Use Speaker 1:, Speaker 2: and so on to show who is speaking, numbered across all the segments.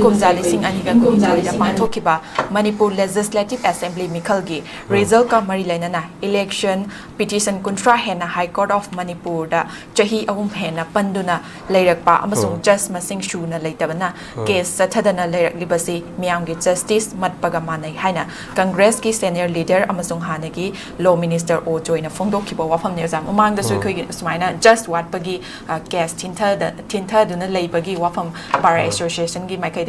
Speaker 1: kumza lising aniga kumza pangthokiba Manipur Legislative Assembly Mikhalgi result ka mari lainana election petition kuntra hena High Court of Manipur da chahi ahum hena panduna leirakpa amasung just masing shuna leitabana case sathadana leirak libasi miyamgi justice matpaga manai haina Congress ki senior leader amasung hanagi law minister o joina phongdokhiba wafam nezam umang da suikoi sumaina just watpagi case tintha duna leibagi wafam bar association gi maikai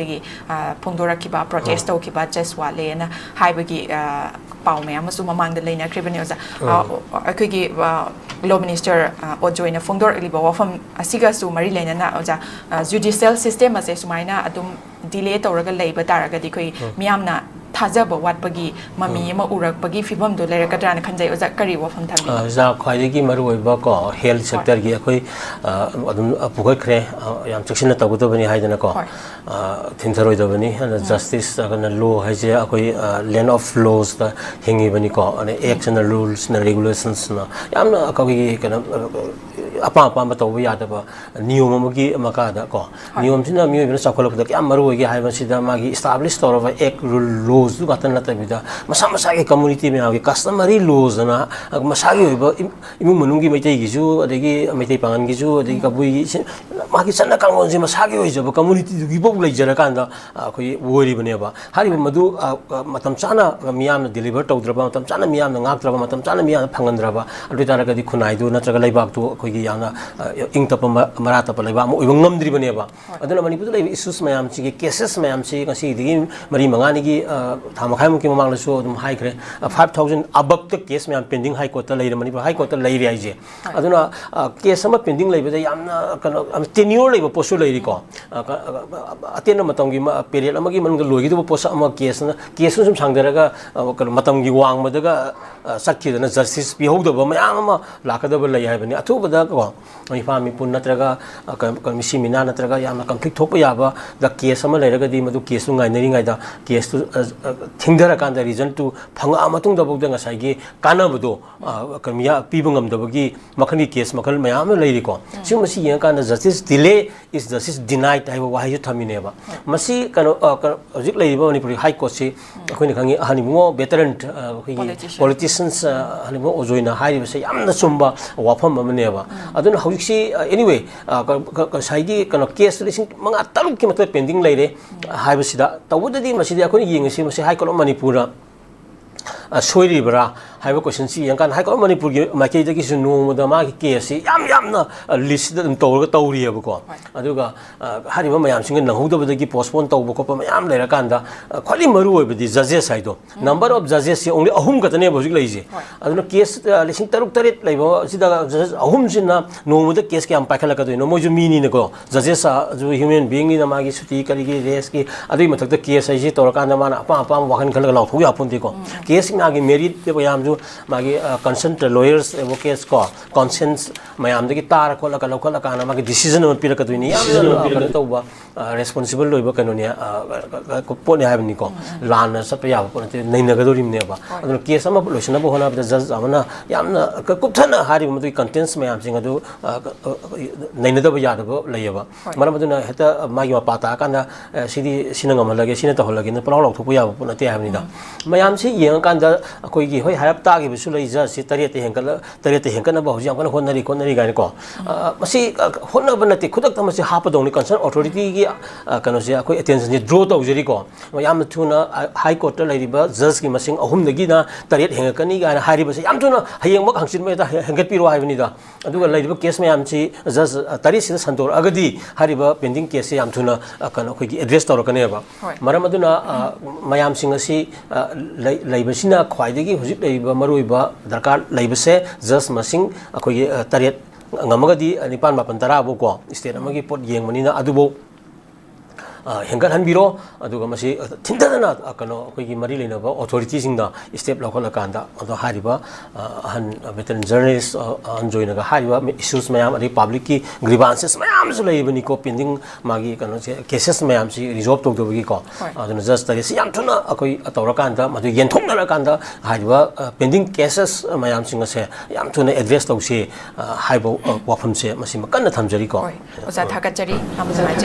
Speaker 1: phongdorakiba protest tokiba just wale na haibagi pau me amasu mamang da leina kribani oza akigi law minister o joina phongdor liba wafam asiga su mari leina na oza judicial system ase sumaina adum delay tawraga leiba taraga di koi miyamna thajaba watpagi mami ama urakpagi fibam do lerakadra na khanjai oza kari wafam thabi
Speaker 2: za khwaidagi maruiba ko health sector gi akoi adum pugai khre yam section ta gudo bani haidana ko thintaroi do bani justice agana law haije akoi land of laws ta hingi bani ko ane action rules na regulations na yamna akoi kana apa apa ma taw ya da ba niyom amagi maka da ko niyom sina mi bina sakolok da yam maroi gi haiba sida magi establish tor of ek laws du gatan nata bida masa masa ge community me agi customary laws na masa gi ba imu manungi maitai gi ju adegi maitai pangan gi ju adegi kabui gi magi sanna kangon ji masa gi hoijo community du gi bo lai jara kan da khoi wori bane ba hari madu matam chana miyam na deliver tawdra matam chana miyam na ngak tra matam chana miyam phangan dra ba adu tara ga di khunai du natraga laibak tu khoi gi yana ing tap marata pa laiba mo ibang ngamdri bane ba aduna manipur lai issues mayam chi gi cases mayam chi kasi di mari mangani gi thamakhai mu ki mamang la so dum high kre 5000 above the case mayam pending high court lai manipur high court lai ri aije aduna case ama pending lai ba yamna tenure lai ba posu lai ri ko atena matam gi period ama gi man ga loi gi du posa ama case na case sum sangdaraga matam gi wang madaga sakhi na justice bi hod ba mayam ama lakada ba lai hai bani athu bada ko mi fami pun natraga misi mina natraga yamna conflict thok ya ba da case ama lairaga di madu case ngai nari ngai da case tu thingdara kan da reason tu phanga matung da bogda ngasai gi kana bado kamiya pibungam da bagi makhani case makhal mayam lai ri ko sim masi yang kan justice delay is justice denied hai wa hai thamine ba masi kano hojik lai ba manipur high court se akhoi khangi hani mo veteran politicians hani mo ojoina hai ba se yamna chumba wafam amane ba aduna hojik si anyway sai gi kano case lising manga taruk ki matle pending lai re hai ba sida tawudadi masi dia akhoi yengsi masi high court of manipur soiri bra hai ba question si yang kan high court of manipur gi makai da gi su no da ma gi case yam na list da tawga tawri ba ko aduga hari ba mayam sing na hoda ba gi postpone taw ba ko pa mayam lai ra kan da khali maru oi ba di judges sai do number of judges only ahum ka tane ba ji lai ji aduna case lising taruk tarit lai ba sida judges ahum sin na no mu da case ki am pa khala ka do no mo ju mi ni ne ko judges ju human being ni na ma gi suti kari gi res ki adui mathak da case ai ji tor kan da mana apa apa wakan khala lau thu ya pun ti ko case na gi merit te ba yam ju magi consent lawyers advocates ko conscience mayam de ki tar ko la ka lokal ka na magi decision on pira ka du ni yam to ba responsible loi ba kanu ni ko po ni ha ni ko lan na sa pa ya po te nei na ga do rim ne ba adu case ma loisna bo hona ba judge amana yam na ka kup thana hari ma du contents mayam sing adu nei na da ba ya da ba lai ba maram adu na heta magi ma pata ka na sidi sinangam lage sina ta holage na palaw lok thu ya ba na te ha ni da mayam si yeng kan da koi gi hoi harap ta gi bisu lai ja si tariate hengkal na ba hoji amkan honari ga ni ko masi honna ba na te khudak ta masi hapa dong ni concern authority gi kano se akoi attention ni draw ta ujeri ko yam thuna high court ta lai ba judge gi masing ahum da gi na tariat hengkani ga hari ba se yam thuna hayeng mak hangsin me ta hengat piro hai ni da aduga lai ba case mayam si judge tari si santor agadi hari ba pending case yam thuna kano khoi gi address tor ka ne ba maram aduna mayam sing asi lai ba sina khwai de gi hujik lai ba maroi ba darkar lai ba se just masing akoi tariat ngamagadi nipan mapan tara bo ko state amagi pot yeng mani na adubo hengal han biro aduga masi thindana kano koi gi mari leina ba authority sing da step lokal kanda ado hariba han veteran journalist an joina ga hariba issues mayam ari public ki grievances mayam su lei bani ko pending magi kano cases mayam si resolve tok do gi ko ado just tari si yam thuna akoi atawra kanda madu yen thong na kanda hariba pending cases mayam sing se yam thuna address tok si haibo wafam se masi makan na thamjari ko
Speaker 1: oza thakachari amza